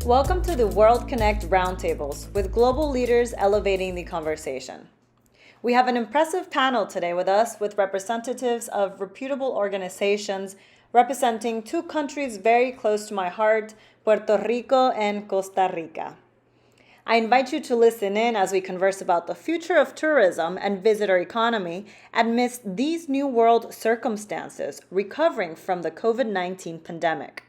Welcome to the World Connect Roundtables, with global leaders elevating the conversation. We have an impressive panel today with us with representatives of reputable organizations representing two countries very close to my heart, Puerto Rico and Costa Rica. I invite you to listen in as we converse about the future of tourism and visitor economy amidst these new world circumstances recovering from the COVID-19 pandemic.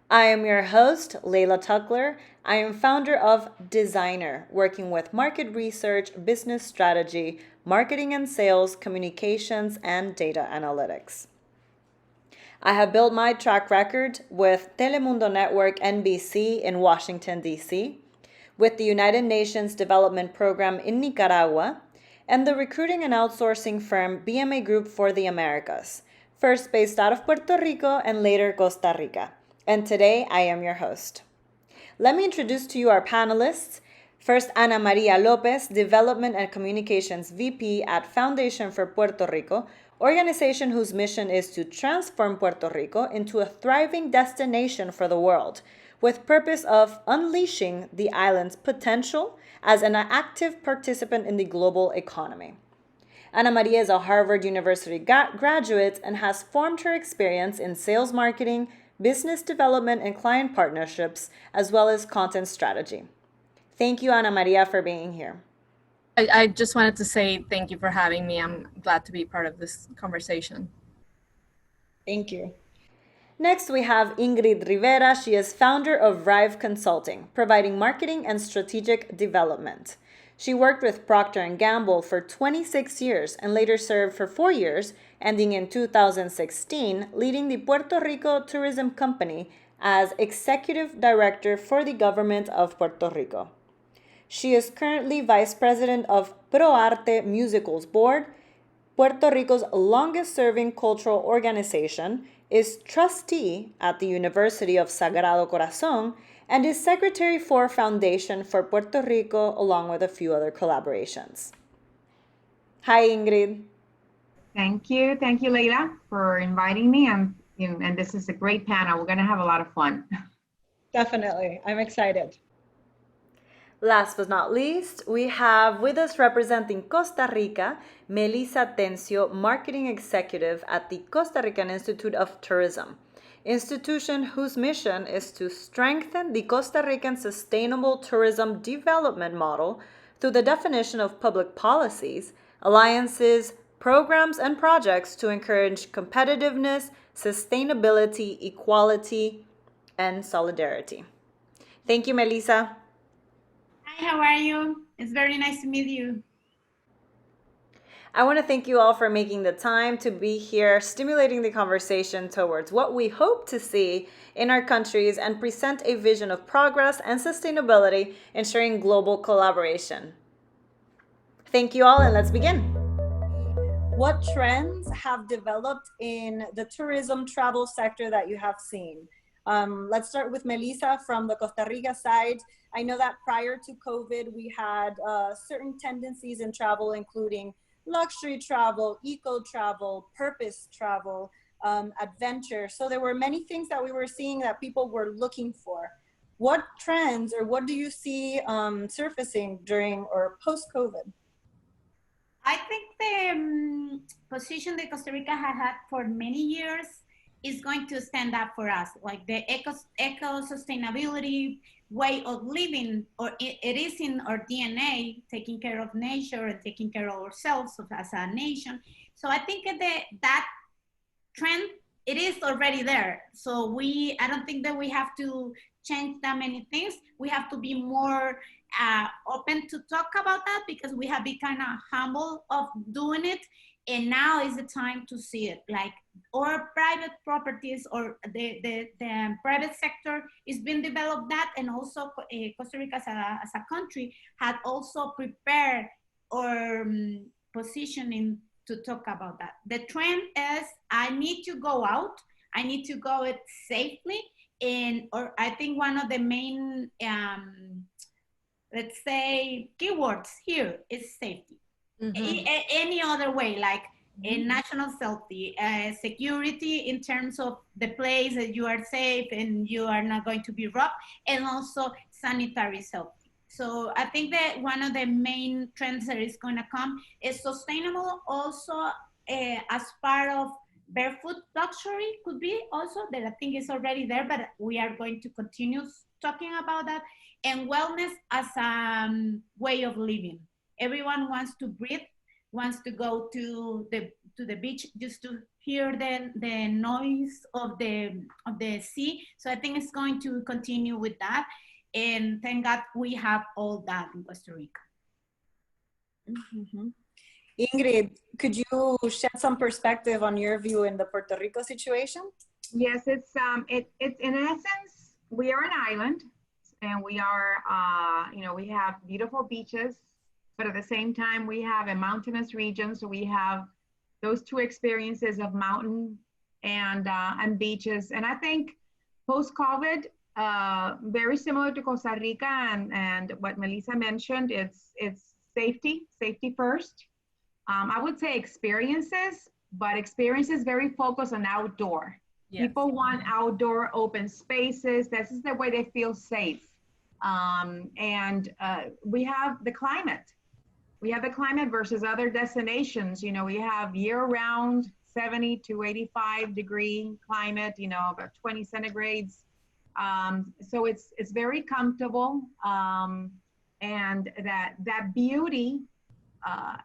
I am your host, Layla Tuckler. I am founder of Designer, working with market research, business strategy, marketing and sales, communications, and data analytics. I have built my track record with Telemundo Network NBC in Washington, D.C., with the United Nations Development Program in Nicaragua, and the recruiting and outsourcing firm BMA Group for the Americas, first based out of Puerto Rico and later Costa Rica. And today I am your host. Let me introduce to you our panelists. First, Ana Maria Lopez, Development and Communications VP at Foundation for Puerto Rico, organization whose mission is to transform Puerto Rico into a thriving destination for the world, with purpose of unleashing the island's potential as an active participant in the global economy. Ana Maria is a Harvard University graduate and has formed her experience in sales marketing, business development and client partnerships, as well as content strategy. Thank you, Ana Maria, for being here. I just wanted to say thank you for having me. I'm glad to be part of this conversation. Thank you. Next, we have Ingrid Rivera. She is founder of Rive Consulting, providing marketing and strategic development. She worked with Procter & Gamble for 26 years and later served for 4 years, ending in 2016, leading the Puerto Rico Tourism Company as Executive Director for the Government of Puerto Rico. She is currently Vice President of ProArte Musicals Board, Puerto Rico's longest-serving cultural organization, is trustee at the University of Sagrado Corazon, and is secretary for Foundation for Puerto Rico, along with a few other collaborations. Hi, Ingrid. Thank you, Leila, for inviting me. And this is a great panel. We're going to have a lot of fun. Definitely, I'm excited. Last but not least, we have with us representing Costa Rica, Melissa Tencio, Marketing Executive at the Costa Rican Institute of Tourism, institution whose mission is to strengthen the Costa Rican sustainable tourism development model through the definition of public policies, alliances, programs, and projects to encourage competitiveness, sustainability, equality, and solidarity. Thank you, Melissa. Hi, how are you? It's very nice to meet you. I want to thank you all for making the time to be here, stimulating the conversation towards what we hope to see in our countries and present a vision of progress and sustainability, ensuring global collaboration. Thank you all, and let's begin. What trends have developed in the tourism travel sector that you have seen? Let's start with Melissa from the Costa Rica side. I know that prior to COVID, we had certain tendencies in travel, including luxury travel, eco travel, purpose travel, adventure. So there were many things that we were seeing that people were looking for. What trends or what do you see surfacing during or post-COVID? I think the position that Costa Rica has had for many years is going to stand up for us, like the eco sustainability way of living, or it is in our DNA, taking care of nature and taking care of ourselves as a nation. So I think that trend, it is already there. So I don't think that we have to change that many things. We have to be more open to talk about that, because we have been kind of humble of doing it. And now is the time to see it, like our private properties or the private sector is being developed that, and also Costa Rica as a country had also prepared our positioning to talk about that. The trend is I need to go out, I need to go it safely, or I think one of the main let's say keywords here is safety. Mhm. Any other way, like national safety, security in terms of the place that you are safe and you are not going to be robbed, and also sanitary safety. So I think that one of the main trends that is going to come is sustainable also as part of barefoot luxury could be also that I think is already there, but we are going to continue talking about that, and wellness as a way of living. Everyone wants to breathe, wants to go to the beach just to hear the noise of the sea. So I think it's going to continue with that. And thank God we have all that in Costa Rica. Mhm. Ingrid, could you shed some perspective on your view in the Puerto Rico situation? Yes, it's in essence, we are an island, and we are, we have beautiful beaches, but at the same time, we have a mountainous region. So we have those two experiences of mountain and beaches. And I think post-COVID, very similar to Costa Rica and what Melissa mentioned, it's safety first. I would say experiences, but experiences very focused on outdoor. Yes. People want outdoor open spaces. This is the way they feel safe. And we have the climate. We have the climate versus other destinations. We have year-round 70 to 85 degree climate, about 20 centigrades. So it's very comfortable. And that beauty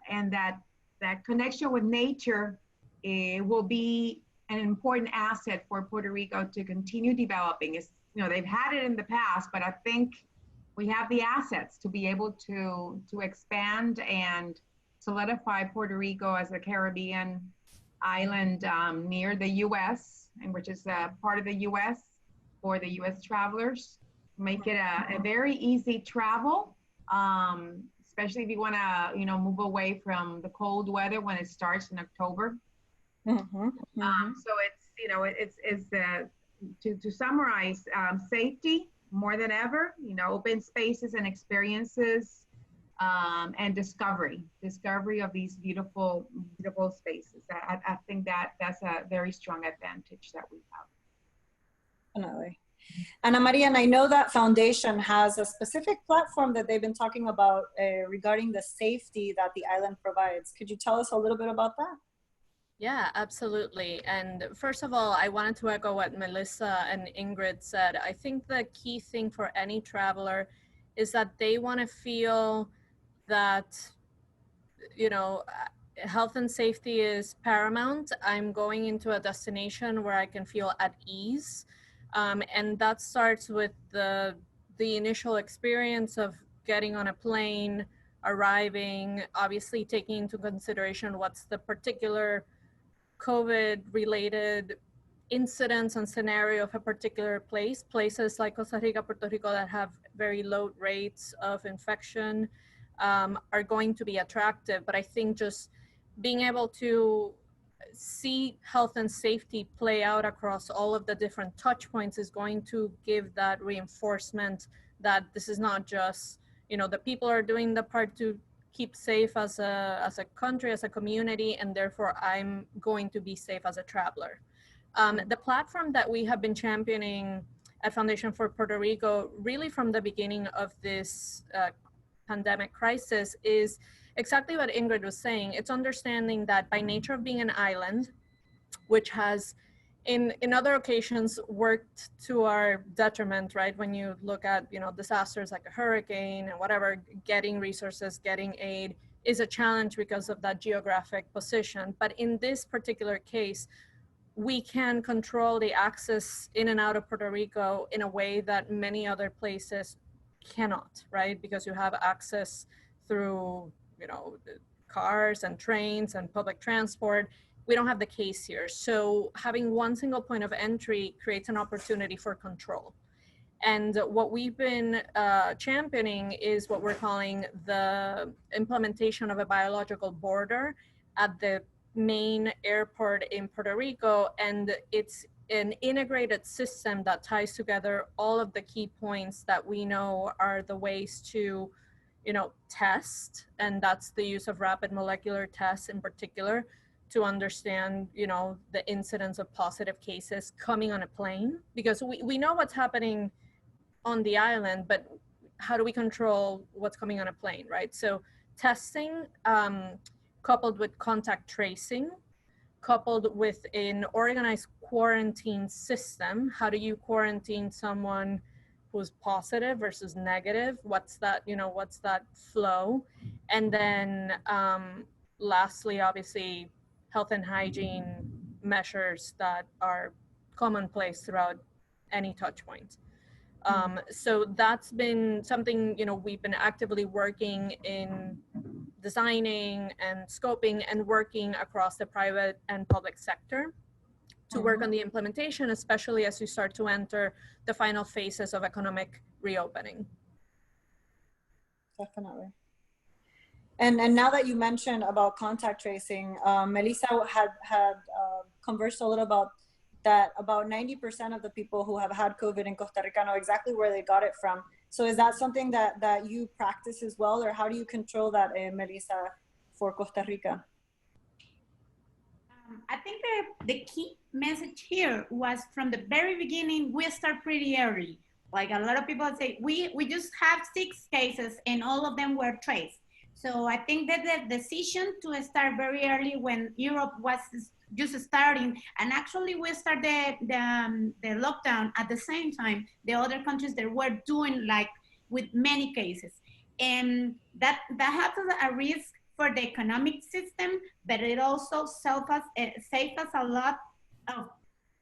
and that connection with nature will be an important asset for Puerto Rico to continue developing. They've had it in the past, but I think we have the assets to be able to expand and solidify Puerto Rico as a Caribbean island near the U.S., and which is part of the U.S. for the U.S. travelers. Make it a very easy travel, especially if you want to, move away from the cold weather when it starts in October. So to summarize, safety more than ever, open spaces and experiences, and discovery of these beautiful spaces. I think that's a very strong advantage that we have. Definitely. Ana Maria, and I know that foundation has a specific platform that they've been talking about regarding the safety that the island provides. Could you tell us a little bit about that? Yeah, absolutely. And first of all, I wanted to echo what Melissa and Ingrid said. I think the key thing for any traveler is that they want to feel that, health and safety is paramount. I'm going into a destination where I can feel at ease. And that starts with the initial experience of getting on a plane, arriving, obviously taking into consideration what's the particular COVID-related incidents and scenario of a particular place. Places like Costa Rica, Puerto Rico that have very low rates of infection are going to be attractive. But I think just being able to see health and safety play out across all of the different touch points is going to give that reinforcement that this is not just, the people are doing the part to keep safe as a country, as a community, and therefore I'm going to be safe as a traveler. The platform that we have been championing at Foundation for Puerto Rico, really from the beginning of this pandemic crisis, is exactly what Ingrid was saying. It's understanding that by nature of being an island, which has in other occasions worked to our detriment, right? When you look at, disasters like a hurricane and whatever, getting resources, getting aid is a challenge because of that geographic position. But in this particular case, we can control the access in and out of Puerto Rico in a way that many other places cannot, right? Because you have access through, cars and trains and public transport. We don't have the case here. So having one single point of entry creates an opportunity for control. And what we've been championing is what we're calling the implementation of a biological border at the main airport in Puerto Rico. And it's an integrated system that ties together all of the key points that we know are the ways to, test, and that's the use of rapid molecular tests in particular to understand, the incidence of positive cases coming on a plane, because we know what's happening on the island, but how do we control what's coming on a plane, right? So testing, coupled with contact tracing, coupled with an organized quarantine system. How do you quarantine someone who's positive versus negative? What's that flow? And then lastly, obviously, health and hygiene measures that are commonplace throughout any touch point. So that's been something, we've been actively working in designing and scoping and working across the private and public sector to work on the implementation, especially as you start to enter the final phases of economic reopening. Definitely. And now that you mentioned about contact tracing, Melissa had conversed a little about that. About 90% of the people who have had COVID in Costa Rica know exactly where they got it from. So is that something that you practice as well, or how do you control that, Melissa, for Costa Rica? I think the key message here was from the very beginning, we start pretty early. Like a lot of people say, we just have 6 cases and all of them were traced. So I think that the decision to start very early when Europe was just starting, and actually we start the lockdown at the same time, the other countries that were doing like with many cases. And that has a risk for the economic system, but it also saves us a lot of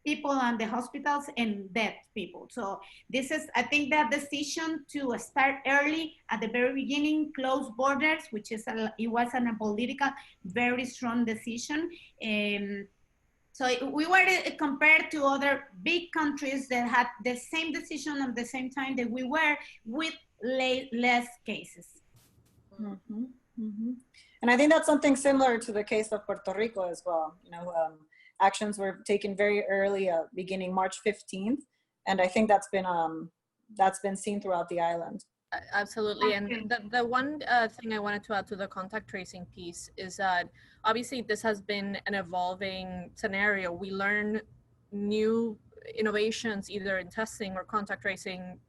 people on the hospitals and dead people. So this is, I think, that decision to start early at the very beginning, close borders, which is it was a political, very strong decision. So we were compared to other big countries that had the same decision at the same time that we were, with less cases. Mm-hmm. Mm-hmm. And I think that's something similar to the case of Puerto Rico as well. Actions were taken very early, beginning March 15th, and I think that's been seen throughout the island. Absolutely. And the one thing I wanted to add to the contact tracing piece is that obviously this has been an evolving scenario. We learn new innovations either in testing or contact tracing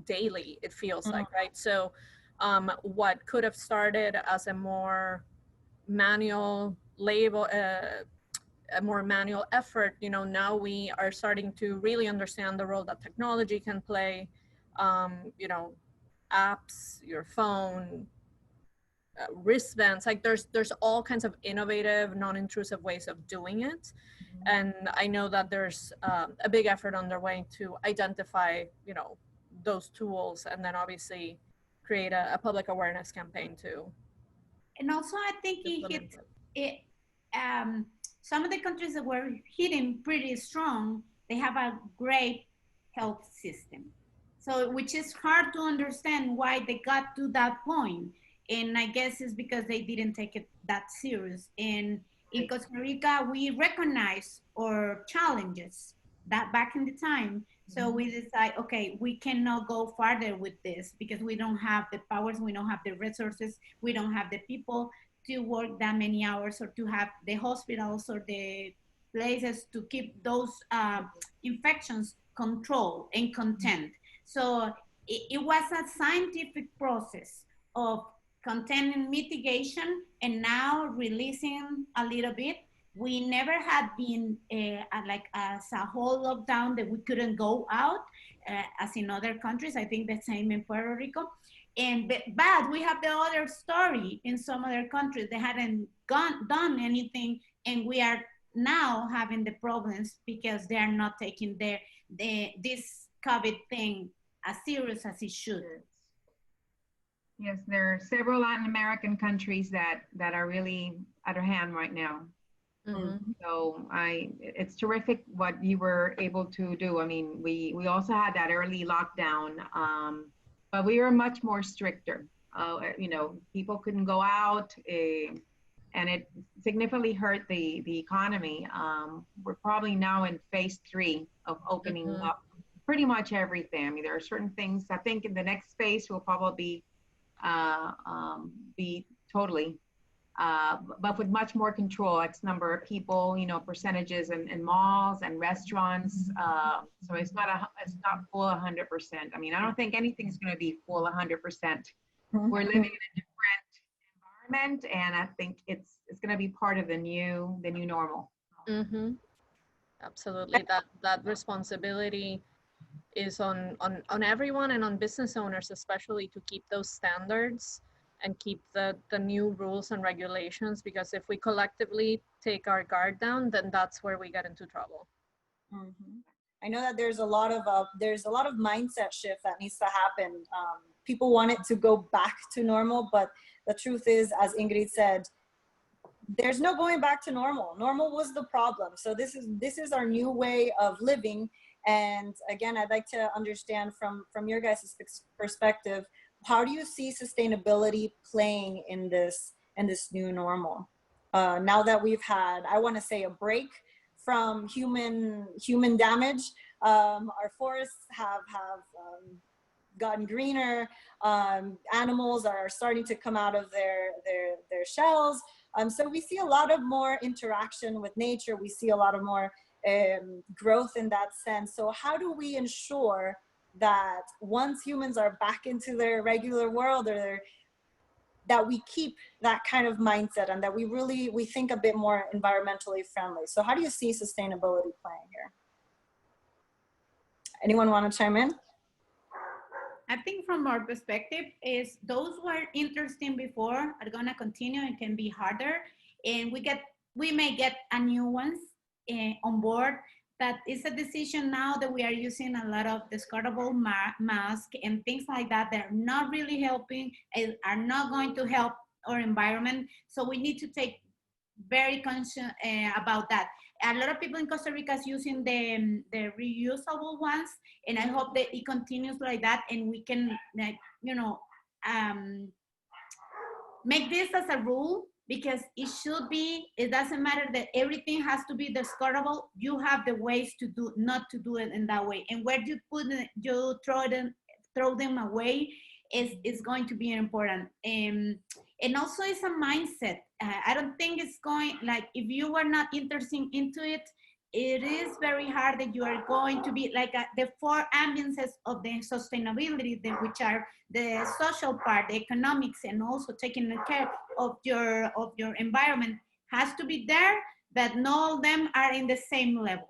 daily, it feels like, right? So what could have started as a more manual label, a more manual effort, now we are starting to really understand the role that technology can play. Apps, your phone, wristbands, like there's all kinds of innovative, non-intrusive ways of doing it. And I know that there's a big effort underway to identify, those tools, and then obviously create a public awareness campaign too. And also, I think some of the countries that were hitting pretty strong, they have a great health system. So, which is hard to understand why they got to that point. And I guess it's because they didn't take it that serious. And in Costa Rica, we recognize our challenges that back in the time. So we decide, okay, we cannot go farther with this because we don't have the powers, we don't have the resources, we don't have the people to work that many hours, or to have the hospitals or the places to keep those infections controlled and contained. So it was a scientific process of containing mitigation and now releasing a little bit. We never had been like as a whole lockdown that we couldn't go out as in other countries. I think the same in Puerto Rico. But we have the other story in some other countries. They hadn't done anything, and we are now having the problems because they are not taking this COVID thing as serious as it should. Yes, there are several Latin American countries that are really out of hand right now. So it's terrific what you were able to do. I mean, we also had that early lockdown, but we were much more stricter. People couldn't go out, and it significantly hurt the economy. We're probably now in phase 3 of opening up pretty much everything. I mean, there are certain things. I think in the next phase will probably be totally, but with much more control. X number of people, percentages in malls and restaurants. So it's not full 100%. I mean, I don't think anything's going to be full 100%. We're living in a different environment, and I think it's going to be part of the new normal. Absolutely, that responsibility is on everyone, and on business owners especially, to keep those standards and keep the new rules and regulations, because if we collectively take our guard down, then that's where we get into trouble. I know that there's a lot of mindset shift that needs to happen. People want it to go back to normal, but the truth is, as Ingrid said, there's no going back to normal. Normal was the problem. So this is our new way of living. And again, I'd like to understand from your guys' perspective, how do you see sustainability playing in this new normal? Now that we've had, I want to say, a break from human damage, our forests have gotten greener. Animals are starting to come out of their shells. So we see a lot of more interaction with nature. We see a lot of more growth in that sense. So how do we ensure that once humans are back into their regular world, or that we keep that kind of mindset, and that we think a bit more environmentally friendly? So how do you see sustainability playing here? Anyone want to chime in? I think from our perspective is those who are interesting before are going to continue and can be harder. And we may get a new ones on board. But it's a decision now that we are using a lot of discardable masks and things like that that are not really helping, and are not going to help our environment. So we need to take very conscious about that. A lot of people in Costa Rica is using the reusable ones, and I hope that it continues like that, and we can, make this as a rule, because it doesn't matter that everything has to be discardable. You have the ways not to do it in that way. And where you throw them away is going to be important. And also it's a mindset. I don't think it's going, like, if you are not interested into it, it is very hard that you are going to be like the 4 ambiences of the sustainability, which are the social part, the economics, and also taking care of your environment has to be there, but not all of them are in the same level.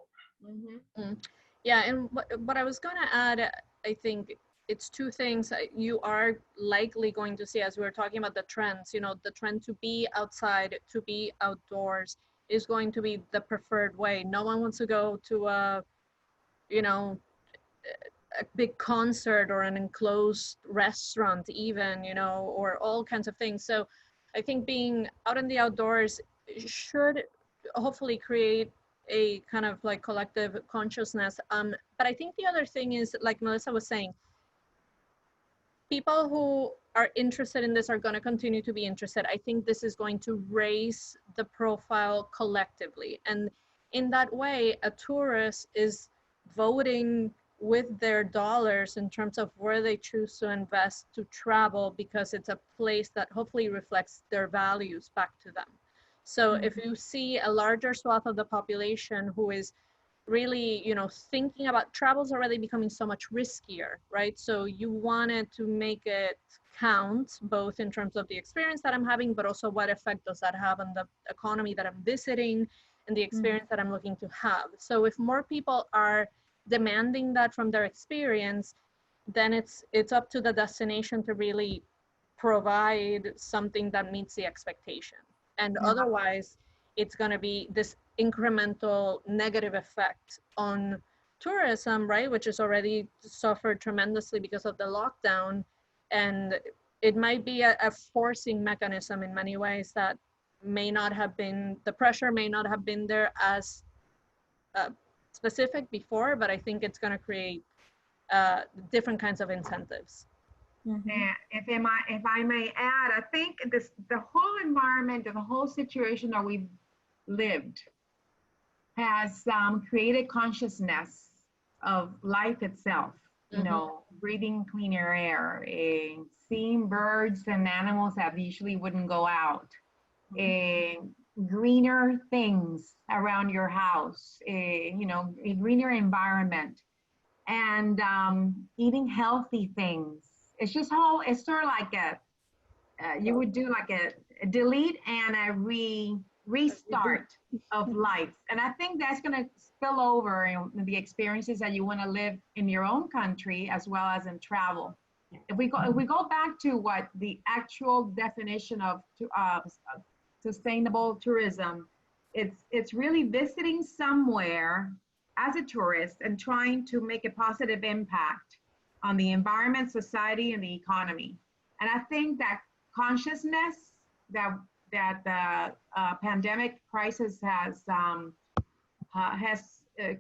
Yeah, and what I was going to add, I think it's 2 things. You are likely going to see, as we were talking about the trends, the trend to be outside, to be outdoors, is going to be the preferred way. No one wants to go to a big concert or an enclosed restaurant even, or all kinds of things. So I think being out in the outdoors should hopefully create a kind of like collective consciousness. But I think the other thing is, like Melissa was saying, people who are interested in this are going to continue to be interested. I think this is going to raise the profile collectively. And in that way, a tourist is voting with their dollars in terms of where they choose to invest to travel, because it's a place that hopefully reflects their values back to them. So if you see a larger swath of the population who is really, thinking about travel's already becoming so much riskier, right? So you wanted to make it count, both in terms of the experience that I'm having, but also what effect does that have on the economy that I'm visiting and the experience that I'm looking to have. So if more people are demanding that from their experience, then it's up to the destination to really provide something that meets the expectation. And otherwise, it's going to be this incremental negative effect on tourism, right, which has already suffered tremendously because of the lockdown. And it might be a forcing mechanism in many ways that may not have been, the pressure may not have been there as specific before, but I think it's going to create different kinds of incentives. Mhm. And if I may add, I think the whole environment and the whole situation that we've lived has created consciousness of life itself. You Mhm. know, breathing cleaner air, seeing birds and animals that usually wouldn't go out, eh, greener things around your house, you know, a greener environment, and eating healthy things. It's just whole. It's sort of like a you would do like a delete and a restart of life. And I think that's going to spill over in the experiences that you want to live in your own country as well as in travel. If we go back to what the actual definition of sustainable tourism, it's really visiting somewhere as a tourist and trying to make a positive impact on the environment, society, and the economy. And I think that consciousness that the pandemic crisis has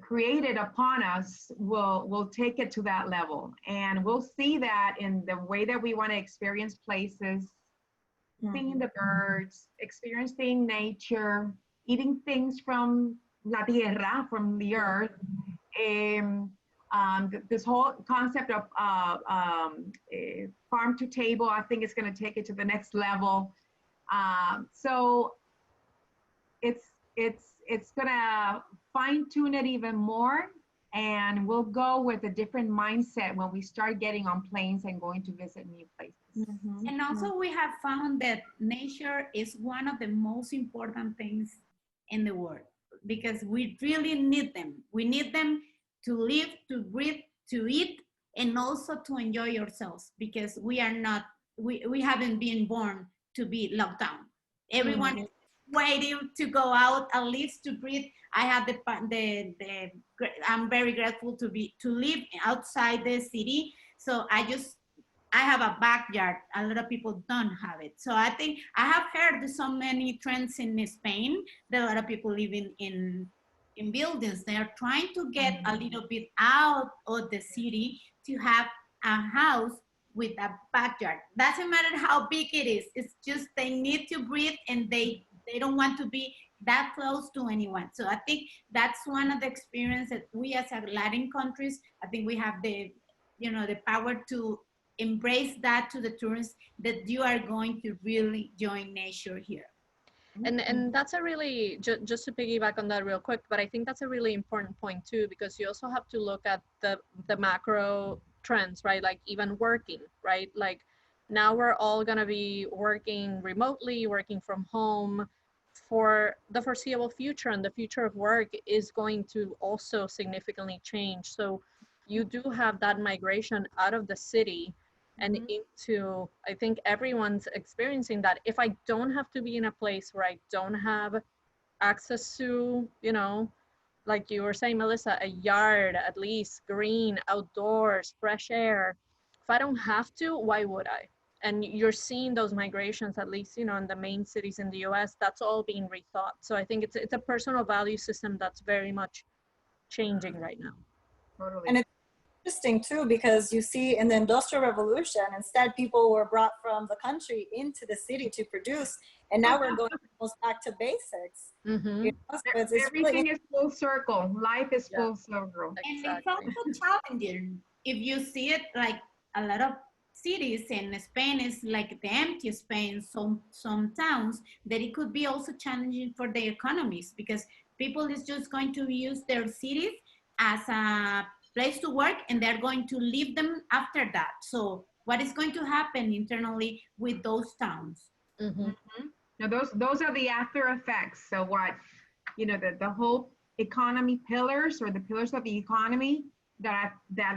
created upon us will take it to that level, and we'll see that in the way that we want to experience places, seeing the birds, experiencing nature, eating things from la tierra, from the earth. Um, this whole concept of farm to table, I think is going to take it to the next level. So it's going to fine tune it even more, and we'll go with a different mindset when we start getting on planes and going to visit new places. Mhm. And also we have found that nature is one of the most important things in the world because we really need them. We need them to live, to breathe, to eat, and also to enjoy yourselves because we haven't been born to be locked down. Everyone is waiting to go out at least to breathe. I have I'm very grateful to live outside the city. So I have a backyard. A lot of people don't have it. So I think I have heard so many trends in Spain that a lot of people live in buildings. They are trying to get a little bit out of the city to have a house with a backyard. Doesn't matter how big it is. It's just they need to breathe and they don't want to be that close to anyone. So I think that's one of the experiences that we as a Latin countries, I think we have the power to embrace that to the tourists that you are going to really join nature here. And that's a really just to piggyback on that real quick, but I think that's a really important point too, because you also have to look at the macro trends, right? Like even working, right? Like now we're all gonna be working remotely, working from home for the foreseeable future, and the future of work is going to also significantly change. So you do have that migration out of the city and into, I think everyone's experiencing that. If I don't have to be in a place where I don't have access to, like you were saying, Melissa, a yard, at least green, outdoors, fresh air, if I don't have to, why would I? And you're seeing those migrations, at least, in the main cities in the US, that's all being rethought. So I think it's a personal value system that's very much changing right now. Totally. And it's interesting too, because you see in the Industrial Revolution, instead people were brought from the country into the city to produce, and now we're going almost back to basics. Mm-hmm. So it's Everything really is full circle. Life is full circle. And it's Exactly. also challenging if you see it like a lot of cities in Spain is like the empty Spain, some towns that it could be also challenging for the economies because people is just going to use their cities as a place to work and they're going to leave them after that. So what is going to happen internally with those towns? Mm-hmm. Now those are the after effects. So what, the whole economy pillars or the pillars of the economy that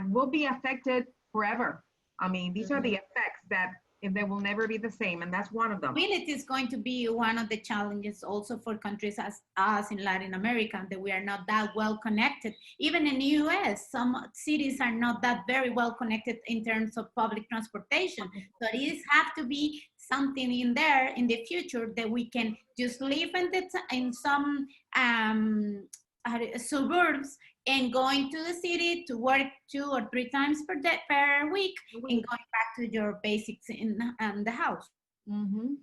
will be affected forever. I mean, these are the effects that they will never be the same, and that's one of them. Mobility is going to be one of the challenges also for countries as us in Latin America, that we are not that well connected. Even in the US, some cities are not that very well connected in terms of public transportation. So it have to be something in there in the future that we can just live in some suburbs and going to the city to work 2 or 3 times per week and going back to your basics in the house. Mm-hmm.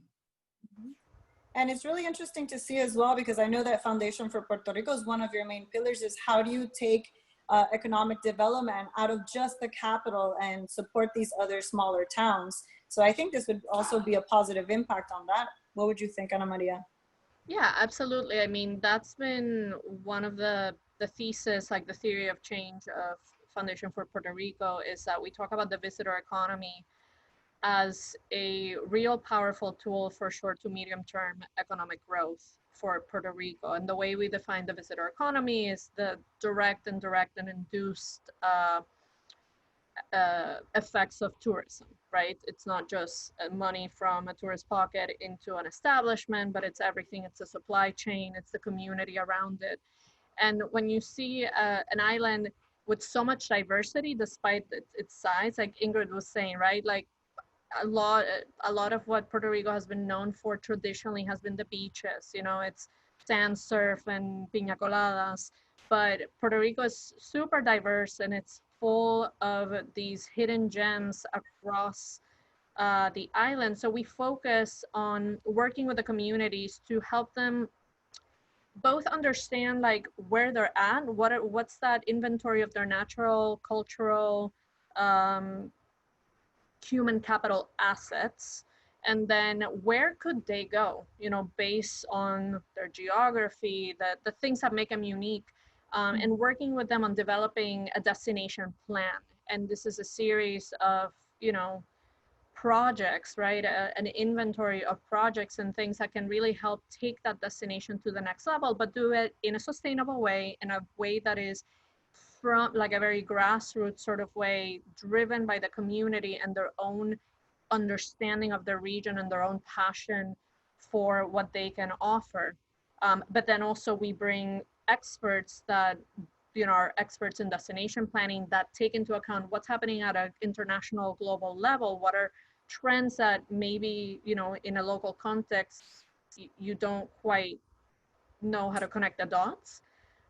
And it's really interesting to see as well, because I know that Foundation for Puerto Rico is one of your main pillars, is how do you take economic development out of just the capital and support these other smaller towns. So I think this would also be a positive impact on that. What would you think, Ana Maria? Yeah, absolutely. I mean, that's been one of the thesis, like the theory of change of Foundation for Puerto Rico, is that we talk about the visitor economy as a real powerful tool for short to medium term economic growth for Puerto Rico. And the way we define the visitor economy is the direct and induced effects of tourism, right? It's not just money from a tourist pocket into an establishment, but it's everything. It's a supply chain, it's the community around it. And when you see an island with so much diversity, despite its size, like Ingrid was saying, right? Like a lot of what Puerto Rico has been known for traditionally has been the beaches. You know, it's sand, surf, and piña coladas. But Puerto Rico is super diverse, and it's full of these hidden gems across the island. So we focus on working with the communities to help them both understand like where they're at, what's that inventory of their natural, cultural, um, human capital assets, and then where could they go, you know, based on their geography, the things that make them unique, and working with them on developing a destination plan. And this is a series of, you know, projects, right? An inventory of projects and things that can really help take that destination to the next level, but do it in a sustainable way, in a way that is from like a very grassroots sort of way, driven by the community and their own understanding of the region and their own passion for what they can offer. But then also we bring experts that, you know, are experts in destination planning that take into account what's happening at an international global level, what are trends that maybe, you know, in a local context, you don't quite know how to connect the dots.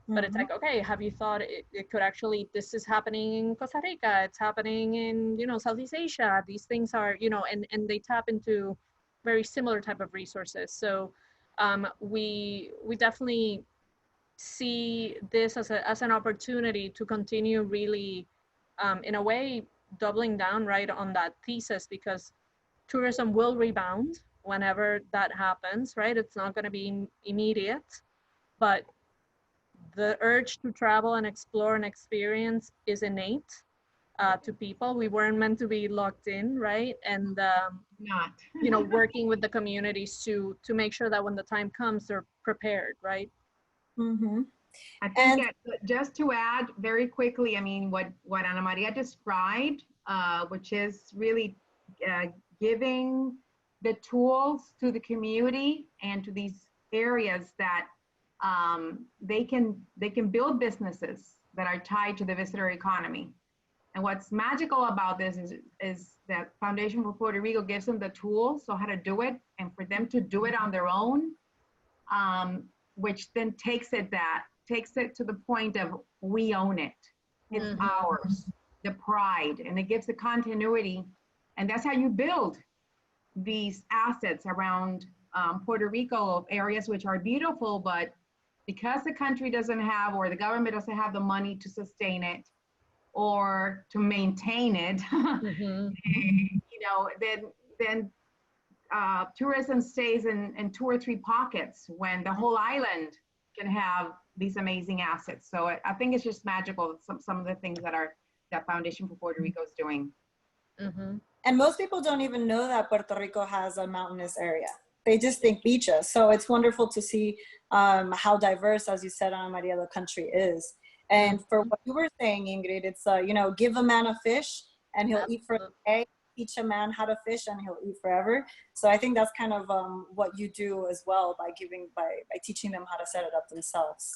But it's like, okay, have you thought it could actually, this is happening in Costa Rica, it's happening in, you know, Southeast Asia. These things are, you know, and they tap into very similar type of resources. So we definitely see this as an opportunity to continue really, in a way, doubling down right on that thesis, because tourism will rebound whenever that happens, right? It's not going to be immediate, but the urge to travel and explore and experience is innate to people. We weren't meant to be locked in, right? And Not. you know, working with the communities to make sure that when the time comes, they're prepared, right? Mm-hmm. I think that just to add very quickly, I mean, what Ana Maria described, which is really giving the tools to the community and to these areas that they can build businesses that are tied to the visitor economy. And what's magical about this is that Foundation for Puerto Rico gives them the tools, so how to do it, and for them to do it on their own, which then takes it to the point of we own it. It's ours, the pride, and it gives the continuity. And that's how you build these assets around Puerto Rico, areas which are beautiful, but because the country doesn't have, or the government doesn't have the money to sustain it or to maintain it, you know, then tourism stays in 2 or 3 pockets when the whole island can have these amazing assets. So I think it's just magical, some of the things that Foundation for Puerto Rico is doing. And most people don't even know that Puerto Rico has a mountainous area. They just think beaches. So it's wonderful to see how diverse, as you said, Ana Maria, the country is. And for what you were saying, Ingrid, it's, you know, give a man a fish and he'll eat for a day. Teach a man how to fish and he'll eat forever. So I think that's kind of what you do as well by teaching them how to set it up themselves.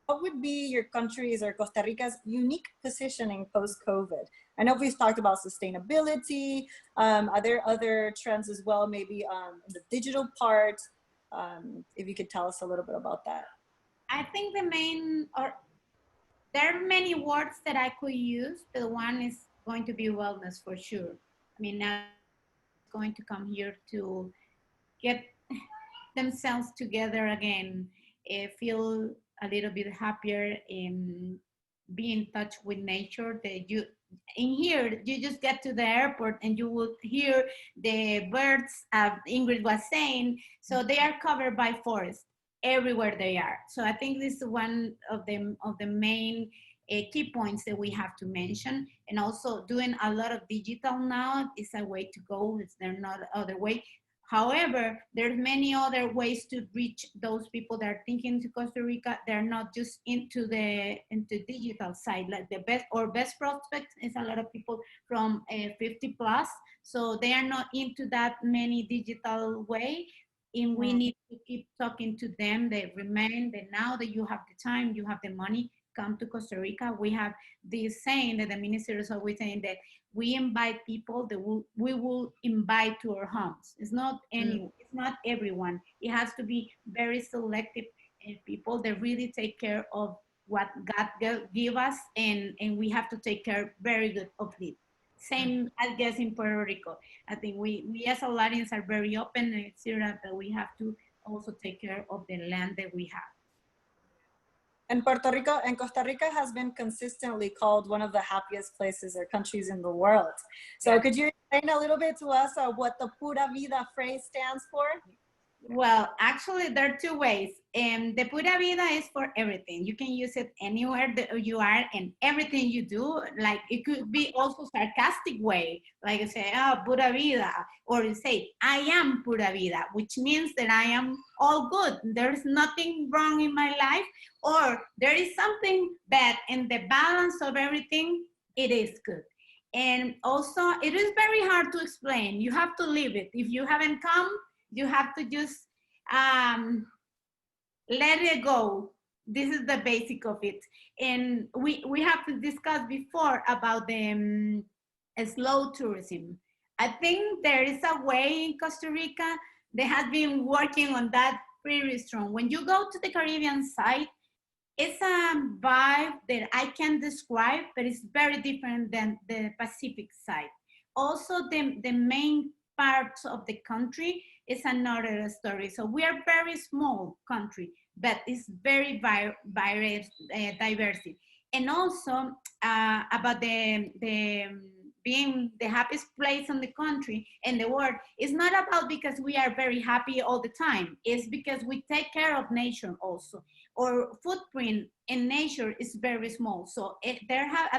What would be your country's or Costa Rica's unique positioning post-COVID? I know we've talked about sustainability. Are there other trends as well, maybe in the digital part? If you could tell us a little bit about that. I think the main, or there are many words that I could use, but one is going to be wellness for sure. I mean, now going to come here to get themselves together again, feel a little bit happier, and be in touch with nature. That you in here, you just get to the airport and you will hear the birds. Ingrid was saying, so they are covered by forest everywhere they are. So I think this is one of the main key points that we have to mention. And also doing a lot of digital now is a way to go. Is there not other way? However, there's many other ways to reach those people that are thinking to Costa Rica. They're not just into digital side. Like the best prospects is a lot of people from 50 plus, so they are not into that many digital way. And we need to keep talking to them. They remain that now that you have the time, you have the money, come to Costa Rica. We have this saying that the minister is always saying that we invite people that we will invite to our homes. It's not it's not everyone. It has to be very selective people that really take care of what God give us, and we have to take care very good of it. Same, I guess, in Puerto Rico. I think we as Salvadorians are very open, and it's here that we have to also take care of the land that we have. And Puerto Rico and Costa Rica has been consistently called one of the happiest places or countries in the world. So could you explain a little bit to us what the Pura Vida phrase stands for? Well, actually, there are two ways. The Pura Vida is for everything. You can use it anywhere that you are and everything you do. Like it could be also sarcastic way, like you say, oh, Pura Vida, or you say, I am Pura Vida, which means that I am all good. There's nothing wrong in my life, or there is something bad, and the balance of everything, it is good. And also, it is very hard to explain. You have to live it. If you haven't come, you have to just let it go. This is the basic of it. And we have to discuss before about the slow tourism. I think there is a way in Costa Rica that has been working on that pretty strong. When you go to the Caribbean side, it's a vibe that I can describe, but it's very different than the Pacific side. Also, the main parts of the country is another story. So we are very small country, but it's very diversity. And also about the being the happiest place in the country and the world, it's not about because we are very happy all the time. It's because we take care of nature also. Our footprint in nature is very small. So I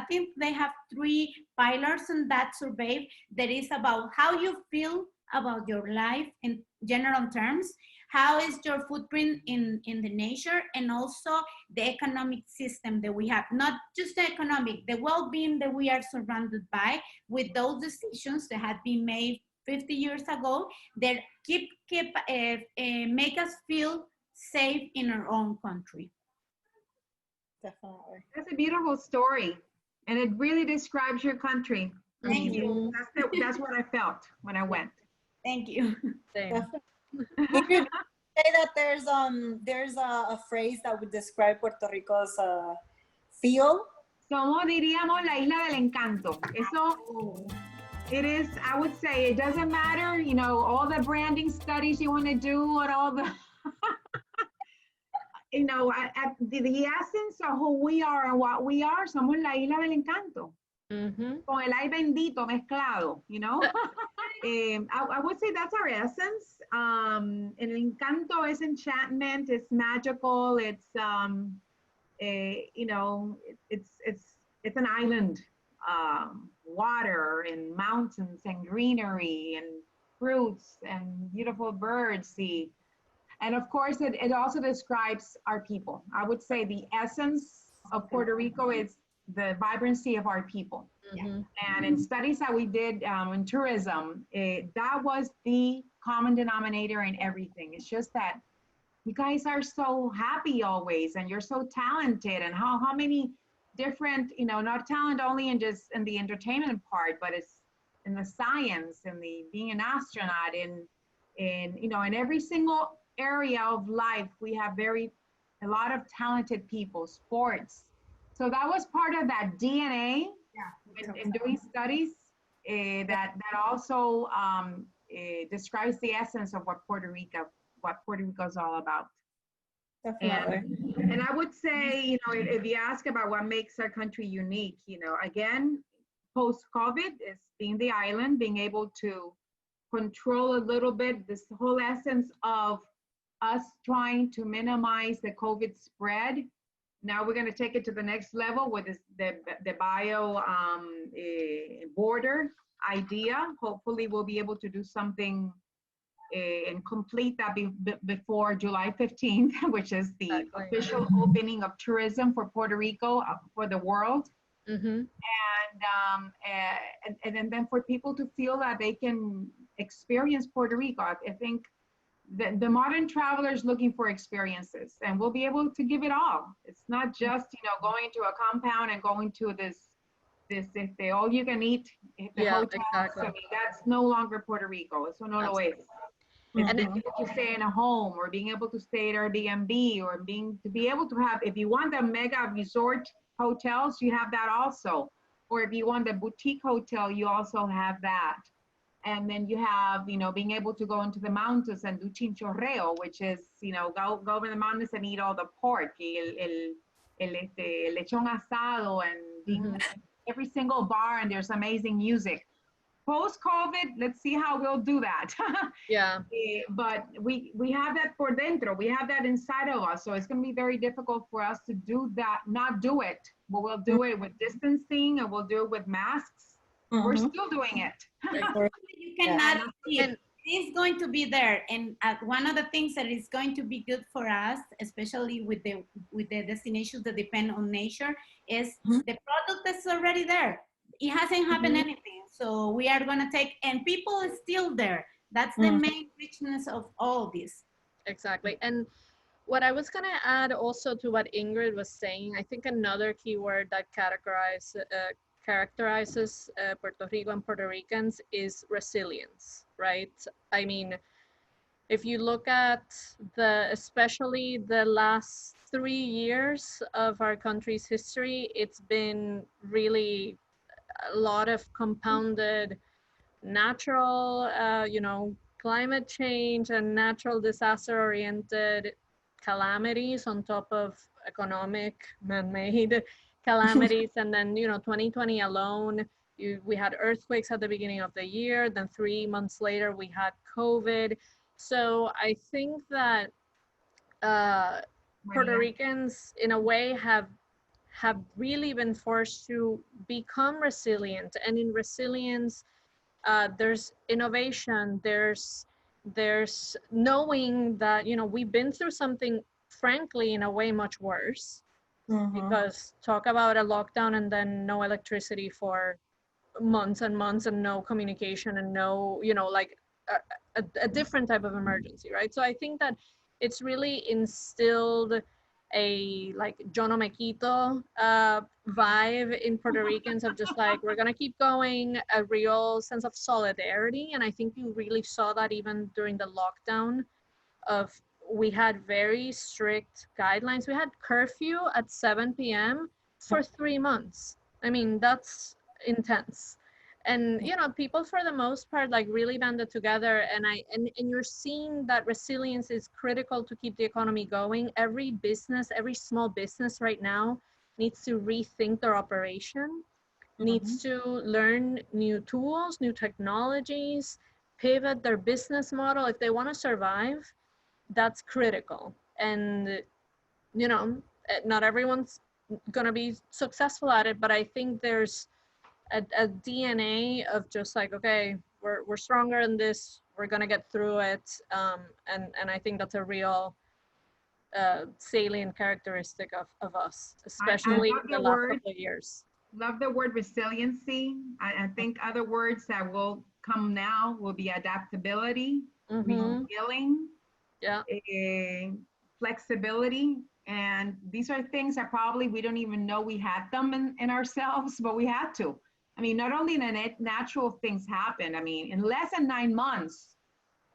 think they have 3 pillars in that survey that is about how you feel about your life in general terms, how is your footprint in the nature, and also the economic system that we have, not just the economic, the well-being that we are surrounded by with those decisions that had been made 50 years ago that make us feel safe in our own country. Definitely. That's a beautiful story, and it really describes your country. Thank you. That's what I felt when I went. Thank you. Same. Would you say that there's a phrase that would describe Puerto Rico's feel? Somos, diríamos, la isla del encanto. Eso, it is, I would say, it doesn't matter, you know, all the branding studies you want to do and all the, you know, at the essence of who we are and what we are, somos la isla del encanto. Con el ay bendito mezclado, you know? I would say that's our essence. El encanto is enchantment, it's magical, it's, you know, it's an island, water and mountains and greenery and fruits and beautiful birds. And of course, it also describes our people. I would say the essence of Puerto Rico is the vibrancy of our people. And in studies that we did in tourism, that was the common denominator in everything. It's just that you guys are so happy always, and you're so talented, and how many different, you know, not talent only in just in the entertainment part, but it's in the science and the being an astronaut, in you know, in every single area of life, we have a lot of talented people, sports, So that was part of that DNA Yeah. in doing studies that also describes the essence of what Puerto Rico is all about. Definitely. And I would say, you know, if you ask about what makes our country unique, you know, again, post-COVID is being the island, being able to control a little bit this whole essence of us trying to minimize the COVID spread. Now we're going to take it to the next level with the bio border idea. Hopefully, we'll be able to do something and complete that before July 15th, which is the Exactly. official opening of tourism for Puerto Rico for the world. Mm-hmm. And then for people to feel that they can experience Puerto Rico. I think the modern traveler is looking for experiences, and we'll be able to give it all. It's not just, you know, going to a compound and going to this if they all you can eat the Yeah, hotels. exactly. I mean, that's no longer Puerto Rico. Eso no lo es. It's And being able to stay in a home, or being able to stay at Airbnb, or to be able to have, if you want the mega resort hotels, you have that also. Or if you want the boutique hotel, you also have that. And then you have, you know, being able to go into the mountains and do chinchorreo, which is, you know, go over the mountains and eat all the pork, el lechón asado, and being every single bar, and there's amazing music. Post-COVID, let's see how we'll do that. yeah, But we have that por dentro. We have that inside of us. So it's going to be very difficult for us to do that, not do it. But we'll do it with distancing, and we'll do it with masks. We're still doing it. You cannot escape. It's going to be there, and one of the things that is going to be good for us, especially with the destinations that depend on nature, is the product that's already there. It hasn't happened anything, so we are going to take, and people is still there. That's the main richness of all this. exactly. And what I was going to add also to what Ingrid was saying, I think another keyword that characterizes Puerto Rico and Puerto Ricans is resilience, right? I mean, if you look at especially the last 3 years of our country's history, it's been really a lot of compounded natural, climate change and natural disaster-oriented calamities on top of economic man-made calamities. And then, 2020 alone, we had earthquakes at the beginning of the year. Then 3 months later, we had COVID. So I think that Puerto Ricans, in a way, have really been forced to become resilient. And in resilience, there's innovation, there's knowing that, we've been through something, frankly, in a way much worse, because talk about a lockdown and then no electricity for months and months, and no communication, and no, like a different type of emergency, right? So I think that it's really instilled a like yo no me quito vibe in Puerto Ricans of just like, we're gonna keep going, a real sense of solidarity. And I think you really saw that even during the lockdown of, we had very strict guidelines. We had curfew at 7 p.m. for 3 months. I mean, that's intense. And people for the most part like really banded together, and you're seeing that resilience is critical to keep the economy going. Every business, every small business right now needs to rethink their operation, needs to learn new tools, new technologies, pivot their business model if they want to survive. That's critical. And not everyone's gonna be successful at it, but I think there's a DNA of just like, okay, we're stronger in this, we're gonna get through it, and I think that's a real salient characteristic of us, especially in the last couple of years. Love the word resiliency. I think other words that will come now will be adaptability, reskilling, flexibility. And these are things that probably we don't even know we had them in ourselves, but we had to. I mean, not only natural things happen. I mean, in less than 9 months,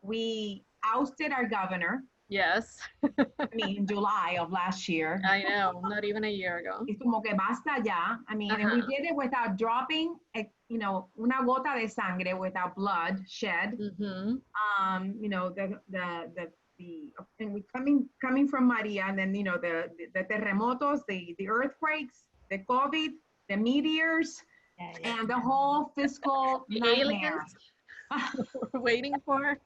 we ousted our governor. Yes. I mean, in July of last year. I know, not even a year ago. Es como que basta ya. I mean, and we did it without dropping, you know, una gota de sangre, without blood shed. Mm-hmm. You know, and we coming from Maria, and then, you know, the terremotos, the earthquakes, the COVID, the meteors, and the whole fiscal The nightmare. aliens we're waiting for.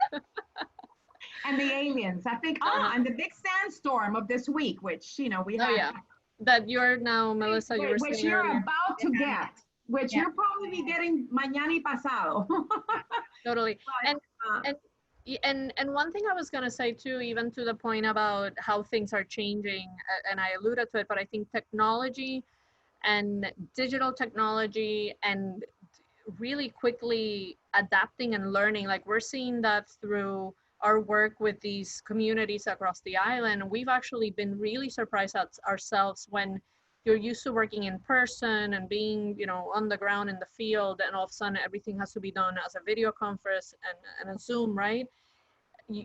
And the aliens, I think, and the big sandstorm of this week, which, you know, we Oh had. yeah, that you're now, Melissa, you were Which saying you're earlier. about to get, which you're probably getting mañana y pasado. Totally. But, And one thing I was gonna say too, even to the point about how things are changing, and I alluded to it, but I think technology and digital technology and really quickly adapting and learning, like we're seeing that through our work with these communities across the island. We've actually been really surprised at ourselves when you're used to working in person and being, you know, on the ground in the field, and all of a sudden everything has to be done as a video conference and a Zoom, right?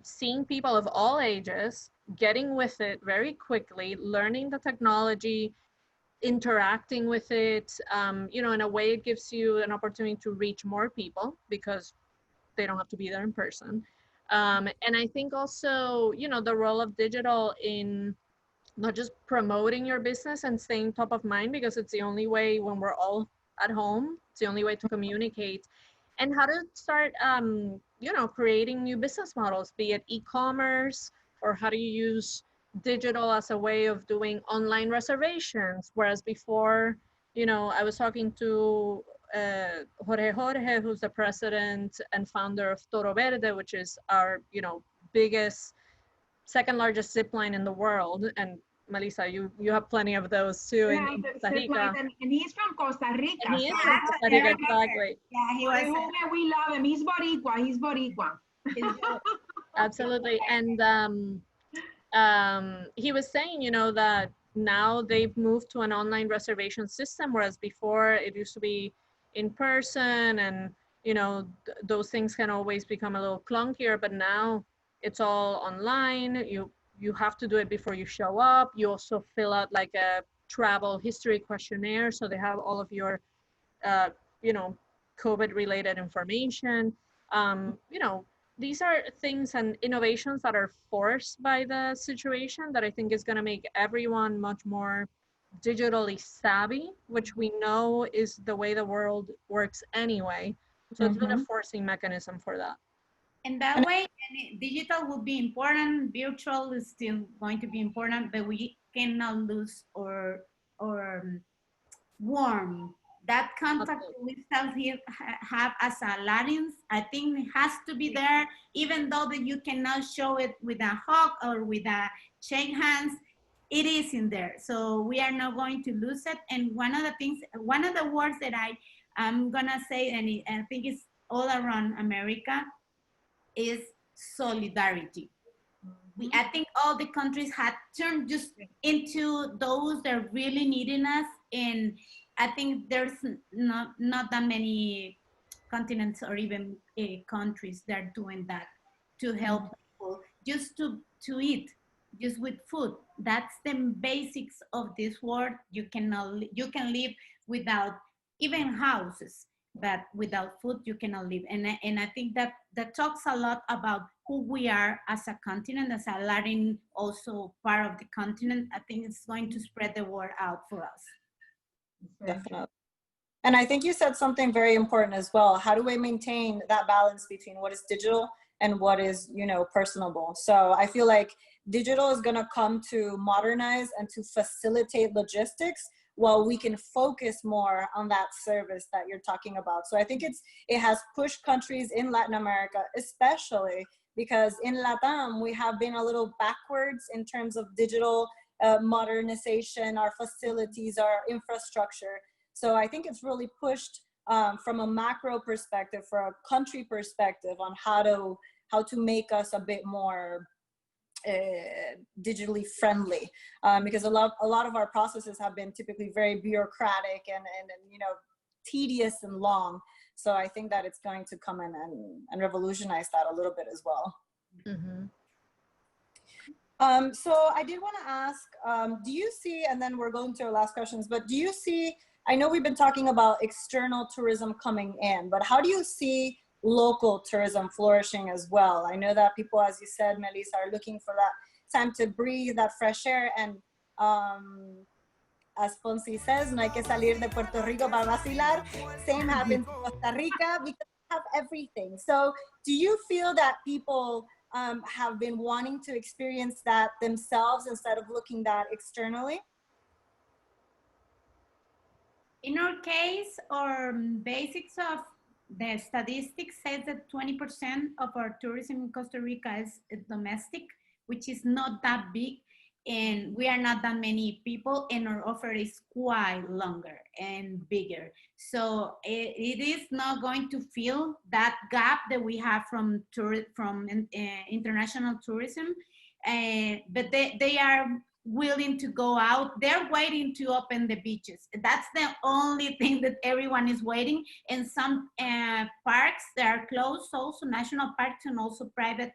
Seeing people of all ages getting with it very quickly, learning the technology, interacting with it, you know, in a way it gives you an opportunity to reach more people because they don't have to be there in person. And I think also, you know, the role of digital in not just promoting your business and staying top of mind, because it's the only way when we're all at home, it's the only way to communicate, and how to start, you know, creating new business models, be it e-commerce, or how do you use digital as a way of doing online reservations. Whereas before, you know, I was talking to Jorge, who's the president and founder of Toro Verde, which is our, you know, biggest, second largest zip line in the world. And Melissa, you have plenty of those too in Costa Rica. And he's from Costa Rica. And he is So from Costa Rica, exactly. Yeah, he was. Jorge, we love him. He's Boricua. He's Boricua. Absolutely. And he was saying, you know, that now they've moved to an online reservation system, whereas before it used to be in person, and, you know, those things can always become a little clunkier, but now it's all online. You have to do it before you show up. You also fill out like a travel history questionnaire, so they have all of your, you know, COVID related information. You know, these are things and innovations that are forced by the situation that I think is going to make everyone much more digitally savvy, which we know is the way the world works anyway. So it's been a forcing mechanism for that. And that way, digital will be important. Virtual is still going to be important, but we cannot lose or warm that contact we still have as a Latins. I think it has to be there, even though that you cannot show it with a hug or with a shake hands. It is in there, so we are not going to lose it. And one of the things, one of the words that I'm gonna say, and I think it's all around America, is solidarity. I think all the countries had turned just into those that really needing us, and I think there's not that many continents or even countries that are doing that to help people just to eat, just with food. That's the basics of this world. You can live without even houses, but without food you cannot live. And I think that talks a lot about who we are as a continent, as a Latin also part of the continent. I think it's going to spread the word out for us. Definitely. And I think you said something very important as well. How do we maintain that balance between what is digital and what is, you know, personable? So I feel like digital is going to come to modernize and to facilitate logistics, while we can focus more on that service that you're talking about. So I think it has pushed countries in Latin America, especially because in LATAM, we have been a little backwards in terms of digital modernization, our facilities, our infrastructure. So I think it's really pushed from a macro perspective, for a country perspective, on how to make us a bit more digitally friendly, because a lot of our processes have been typically very bureaucratic and you know, tedious and long. So I think that it's going to come in and revolutionize that a little bit as well. So I did want to ask, do you see, and then we're going to our last questions, but do you see, I know we've been talking about external tourism coming in, but how do you see local tourism flourishing as well? I know that people, as you said, Melissa, are looking for that time to breathe, that fresh air, and as Fonsi says, no hay que salir de Puerto Rico para vacilar. Same happens in Costa Rica because we have everything. So do you feel that people have been wanting to experience that themselves instead of looking that externally? In our case, our basics of the statistics says that 20% of our tourism in Costa Rica is domestic, which is not that big. And we are not that many people, and our offer is quite longer and bigger. So it is not going to fill that gap that we have from international tourism. But they are willing to go out. They're waiting to open the beaches. That's the only thing that everyone is waiting. And some parks that are closed, also national parks and also private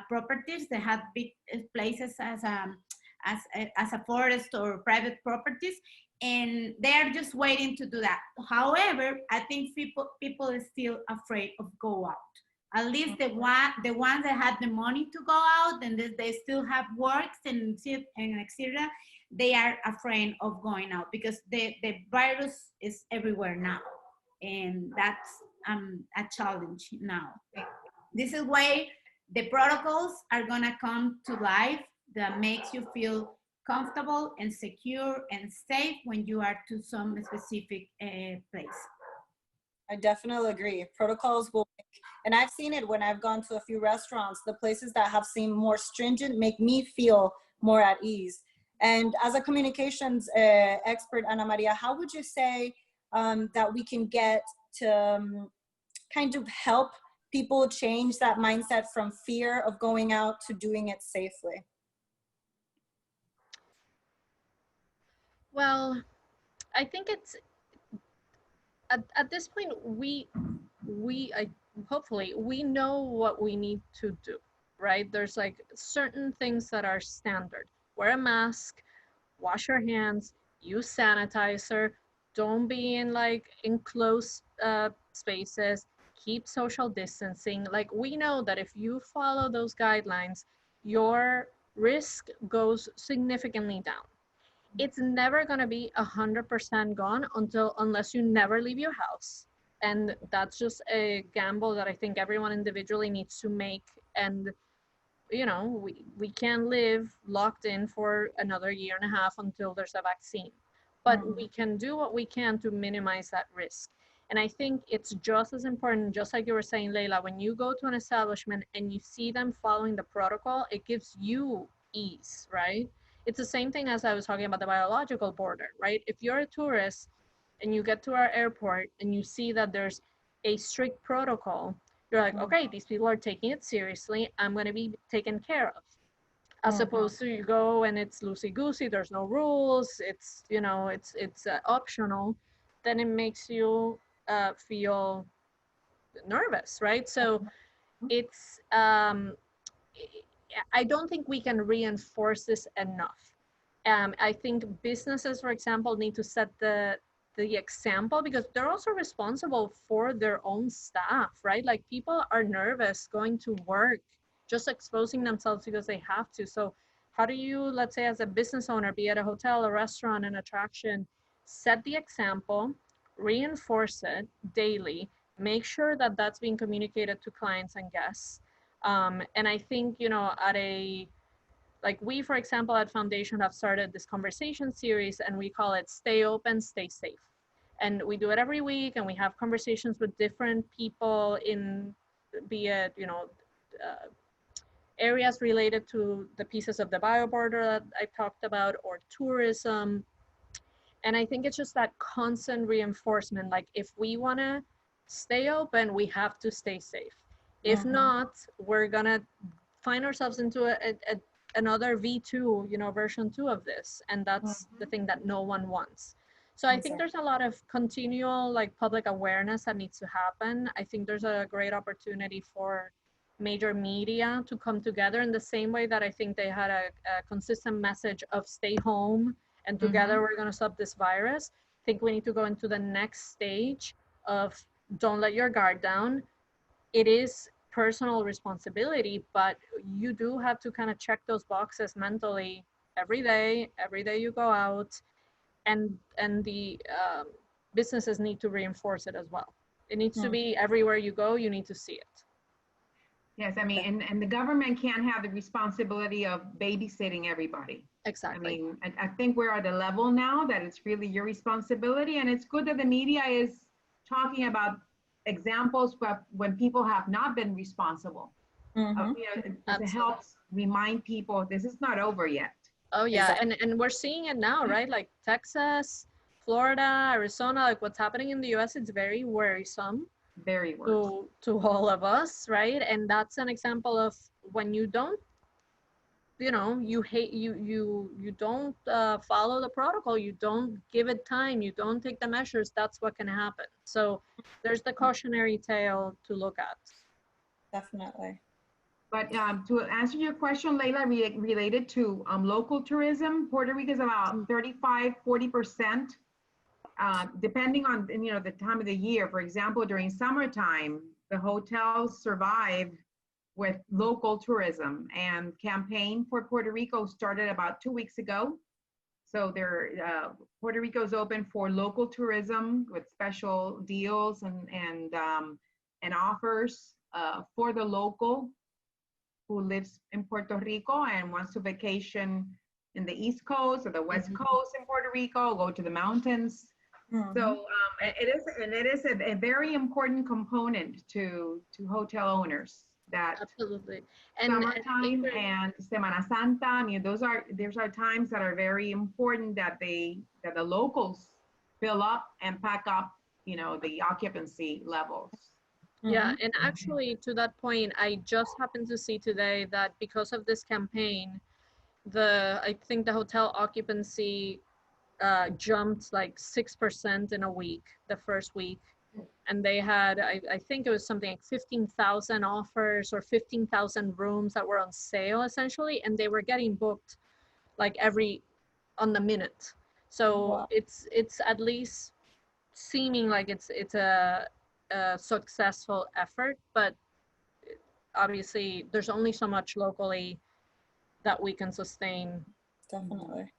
properties that have big places as a forest or private properties, and they're just waiting to do that. However, I think people are still afraid of go out. At least the ones that had the money to go out and they still have works and etc. They are afraid of going out because the virus is everywhere now, and that's a challenge now. This is why the protocols are gonna come to life that makes you feel comfortable and secure and safe when you are to some specific place. I definitely agree. Protocols will make, and I've seen it when I've gone to a few restaurants, the places that have seemed more stringent make me feel more at ease. And as a communications expert, Ana Maria, how would you say that we can get to kind of help people change that mindset from fear of going out to doing it safely? Well, I think it's at this point hopefully we know what we need to do, right? There's like certain things that are standard. Wear a mask, wash your hands, use sanitizer, don't be in like enclosed spaces, keep social distancing. Like we know that if you follow those guidelines, your risk goes significantly down. It's never going to be 100% gone unless you never leave your house, and that's just a gamble that I think everyone individually needs to make. And you know, we can't live locked in for another year and a half until there's a vaccine, but we can do what we can to minimize that risk. And I think it's just as important, just like you were saying, Leila, when you go to an establishment and you see them following the protocol, it gives you ease, right? It's the same thing as I was talking about the biological border, right? If you're a tourist and you get to our airport and you see that there's a strict protocol, you're like, okay, these people are taking it seriously. I'm going to be taken care of. As opposed to you go and it's loosey goosey, there's no rules, it's, you know, it's optional, then it makes you feel nervous, right? So it's, I don't think we can reinforce this enough. I think businesses, for example, need to set the example because they're also responsible for their own staff, right? Like people are nervous going to work, just exposing themselves because they have to. So how do you, let's say as a business owner, be at a hotel, a restaurant, an attraction, set the example, reinforce it daily, make sure that that's being communicated to clients and guests. And I think, you know, like we, for example, at Foundation have started this conversation series and we call it Stay Open, Stay Safe. And we do it every week and we have conversations with different people in, be it, you know, areas related to the pieces of the bio border that I talked about or tourism. And I think it's just that constant reinforcement. Like if we want to stay open, we have to stay safe. If not, we're going to find ourselves into another V2, you know, version 2 of this. And that's the thing that no one wants. So I think there's a lot of continual like public awareness that needs to happen. I think there's a great opportunity for major media to come together in the same way that I think they had a consistent message of stay home and together we're going to stop this virus. I think we need to go into the next stage of don't let your guard down. It is personal responsibility, but you do have to kind of check those boxes mentally every day you go out, and the businesses need to reinforce it as well. It needs to be everywhere you go, you need to see it. Yes, I mean, and the government can't have the responsibility of babysitting everybody. Exactly. I mean, I think we're at a level now that it's really your responsibility, and it's good that the media is talking about examples when people have not been responsible. You know, it helps remind people this is not over yet. Oh yeah, and we're seeing it now, right? Like Texas, Florida, Arizona, like what's happening in the US, it's very worrisome Very worse. to all of us, right? And that's an example of when you don't, you know, you don't follow the protocol, you don't give it time, you don't take the measures, that's what can happen. So there's the cautionary tale to look at. Definitely. But to answer your question, Leila, related to local tourism, Puerto Rico is about 35–40%, depending on the time of the year. For example, during summertime, the hotels survive with local tourism, and campaign for Puerto Rico started about 2 weeks ago. So Puerto Rico is open for local tourism with special deals and offers for the local who lives in Puerto Rico and wants to vacation in the East Coast or the West Coast in Puerto Rico, go to the mountains. So it is a very important component to hotel owners. That absolutely. Summertime and Semana Santa, I mean, those are times that are very important that the locals fill up and pack up, the occupancy levels. Yeah, and actually to that point, I just happened to see today that because of this campaign, I think the hotel occupancy jumped like 6% in a week, the first week. And they had, I think it was something like 15,000 offers or 15,000 rooms that were on sale essentially, and they were getting booked like on the minute. So it's at least seeming like it's a successful effort, but obviously there's only so much locally that we can sustain. Definitely.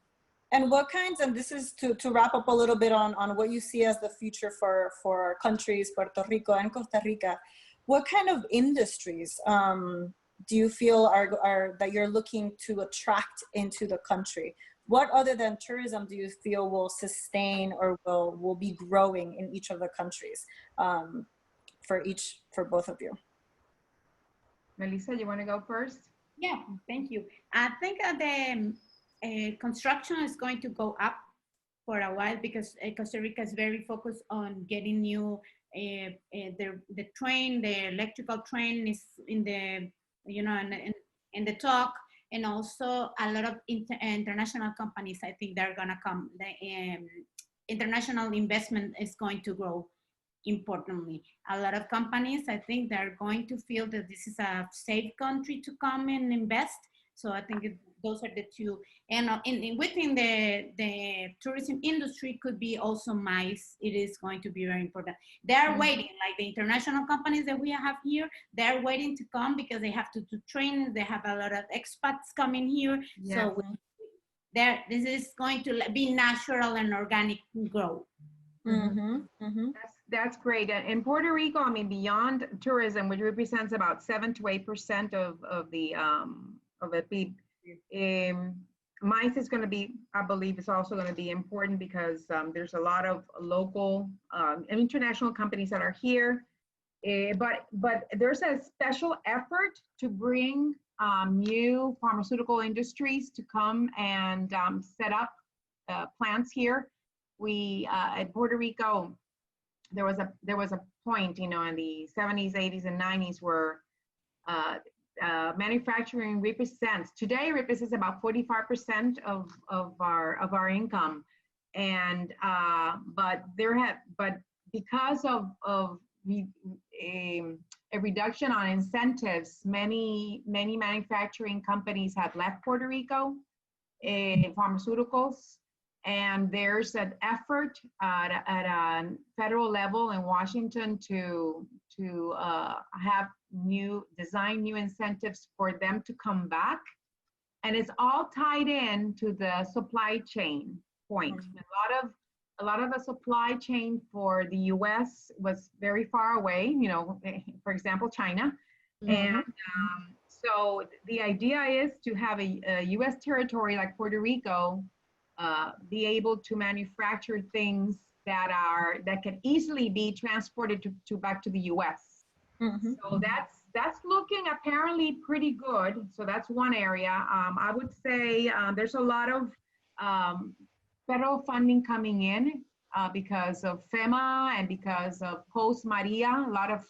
And what kinds, and this is to wrap up a little bit on what you see as the future for countries, Puerto Rico and Costa Rica, what kind of industries do you feel are that you're looking to attract into the country? What other than tourism do you feel will sustain or will be growing in each of the countries for both of you? Melissa, you want to go first? Yeah, thank you. I think the construction is going to go up for a while because Costa Rica is very focused on getting new, the train, the electrical train is in the, in the talk, and also a lot of international companies, I think they're gonna come. The international investment is going to grow importantly. A lot of companies, I think they're going to feel that this is a safe country to come and invest. So I think those are the two. And within the tourism industry could be also MICE. It is going to be very important. They're waiting, like the international companies that we have here, they're waiting to come because they have to do trainings. They have a lot of expats coming here. Yes. So this is going to be natural and organic growth. That's great. In Puerto Rico, I mean, beyond tourism, which represents about 7 to 8% of the PIB, MICE is going to be, I believe, it's also going to be important because there's a lot of local and international companies that are here. But there's a special effort to bring new pharmaceutical industries to come and set up plants here. We at Puerto Rico, there was a point, in the 70s, 80s, and 90s where manufacturing represents about 45% of our income, and but because of we, a reduction on incentives. Many manufacturing companies have left Puerto Rico, pharmaceuticals, and there's an effort at a federal level in Washington to have design new incentives for them to come back, and it's all tied in to the supply chain point. A lot of the supply chain for the U.S. was very far away. You know, for example, China, and so the idea is to have a U.S. territory like Puerto Rico be able to manufacture things that can easily be transported to back to the U.S. So that's looking apparently pretty good. So that's one area. I would say there's a lot of federal funding coming in because of FEMA and because of post Maria, a lot of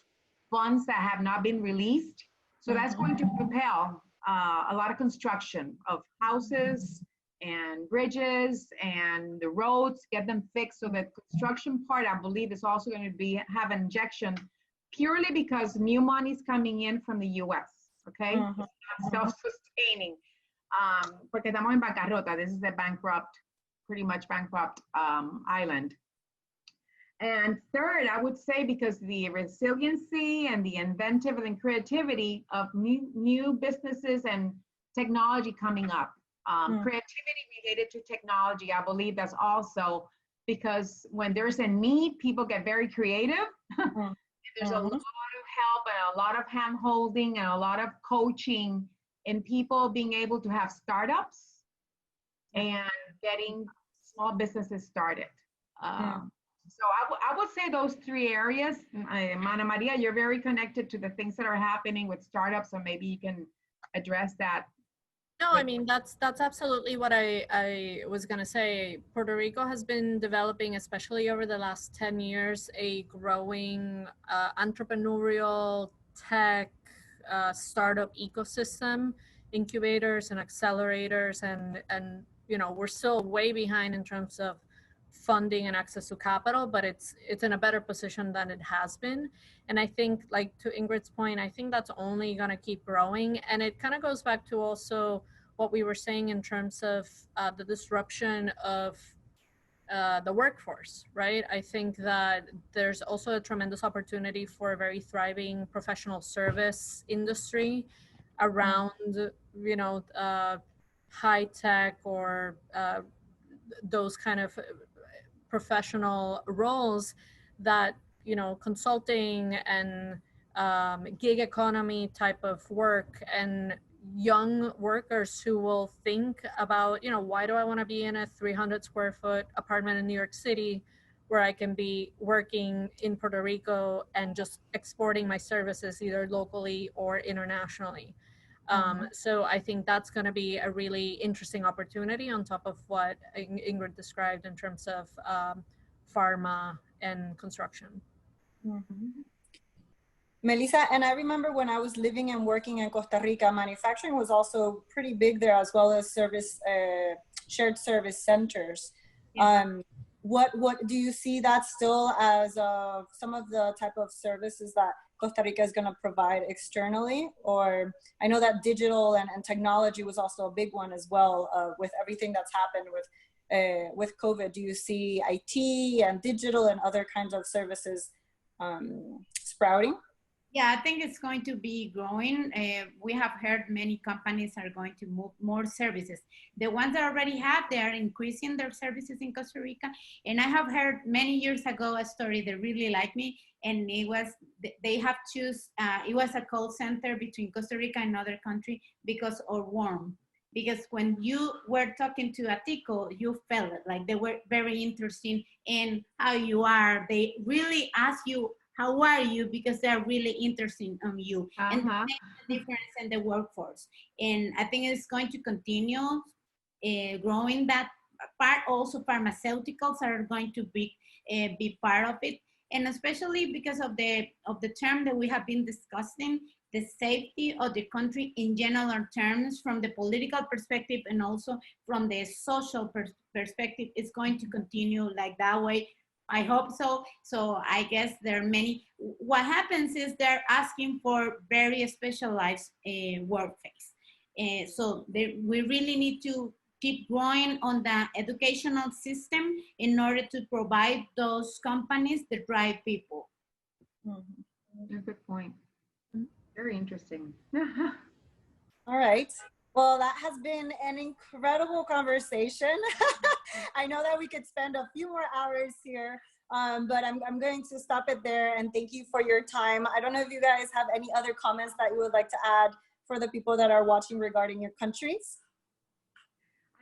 funds that have not been released. So that's going to propel a lot of construction of houses and bridges and the roads, get them fixed. So the construction part, I believe, is also going to have an injection purely because new money is coming in from the US, okay? It's not self-sustaining. Porque estamos en bancarrota. This is a pretty much bankrupt island. And third, I would say because the resiliency and the inventive and creativity of new businesses and technology coming up. Creativity related to technology, I believe that's also because when there's a need, people get very creative. There's a lot of help and a lot of hand holding and a lot of coaching in people being able to have startups and getting small businesses started. So I would say those three areas. Mana Maria, you're very connected to the things that are happening with startups, so maybe you can address that. No, I mean, that's absolutely what I was going to say. Puerto Rico has been developing, especially over the last 10 years, a growing entrepreneurial tech startup ecosystem, incubators and accelerators, and you know, we're still way behind in terms of funding and access to capital, but it's in a better position than it has been. And I think, like to Ingrid's point, I think that's only going to keep growing. And it kind of goes back to also what we were saying in terms of the disruption of the workforce, right? I think that there's also a tremendous opportunity for a very thriving professional service industry around, you know, high tech or those kind of professional roles that, you know, consulting and gig economy type of work, and young workers who will think about, you know, why do I want to be in a 300 square foot apartment in New York City where I can be working in Puerto Rico and just exporting my services either locally or internationally. So I think that's going to be a really interesting opportunity on top of what Ingrid described in terms of pharma and construction. Melissa, and I remember when I was living and working in Costa Rica, manufacturing was also pretty big there, as well as shared service centers. What do you see that still as some of the type of services that Costa Rica is going to provide externally? Or I know that digital and technology was also a big one as well, with everything that's happened with COVID. Do you see IT and digital and other kinds of services sprouting? Yeah, I think it's going to be growing. We have heard many companies are going to move more services. The ones that already have, they are increasing their services in Costa Rica. And I have heard many years ago a story that really liked me. And it was, they have choose, it was a call center between Costa Rica and another country because of warm. Because when you were talking to a tico, you felt it, like they were very interested in how you are. They really ask you, how are you? Because they're really interested in you. And that makes a difference in the workforce. And I think it's going to continue growing that part. Also, pharmaceuticals are going to be part of it. And especially because of the term that we have been discussing, the safety of the country in general terms, from the political perspective and also from the social perspective, is going to continue like that way I hope so. So I guess there are many. What happens is they're asking for very specialized workplace. So we really need to keep growing on the educational system in order to provide those companies the right people. A good point. Very interesting. All right. Well, that has been an incredible conversation. I know that we could spend a few more hours here, but I'm going to stop it there and thank you for your time. I don't know if you guys have any other comments that you would like to add for the people that are watching regarding your countries.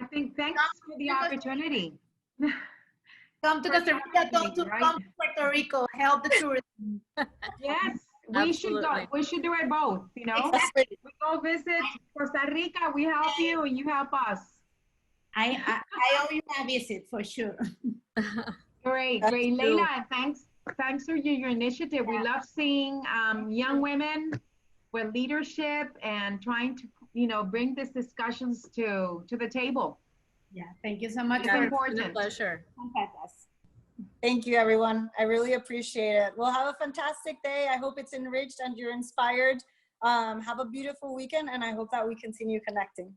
I think thanks for the opportunity. Come to Costa Rica, come to Puerto Rico, help the tourism. Yes, we should go. Absolutely. We should do it both, you know? Exactly. We go visit Costa Rica, we help you and you help us. I owe you a visit for sure. Great, great. Leila, thanks for your initiative. We love seeing young women with leadership and trying to, you know, bring these discussions to the table. Yeah, thank you so much. It's It's important. been a pleasure. Contact us. Thank you, everyone. I really appreciate it. Well, have a fantastic day. I hope it's enriched and you're inspired. Have a beautiful weekend, and I hope that we continue connecting.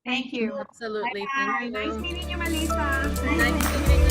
Thank you. Absolutely. Bye. Thank you. Nice meeting you, Melissa. Nice to meet you.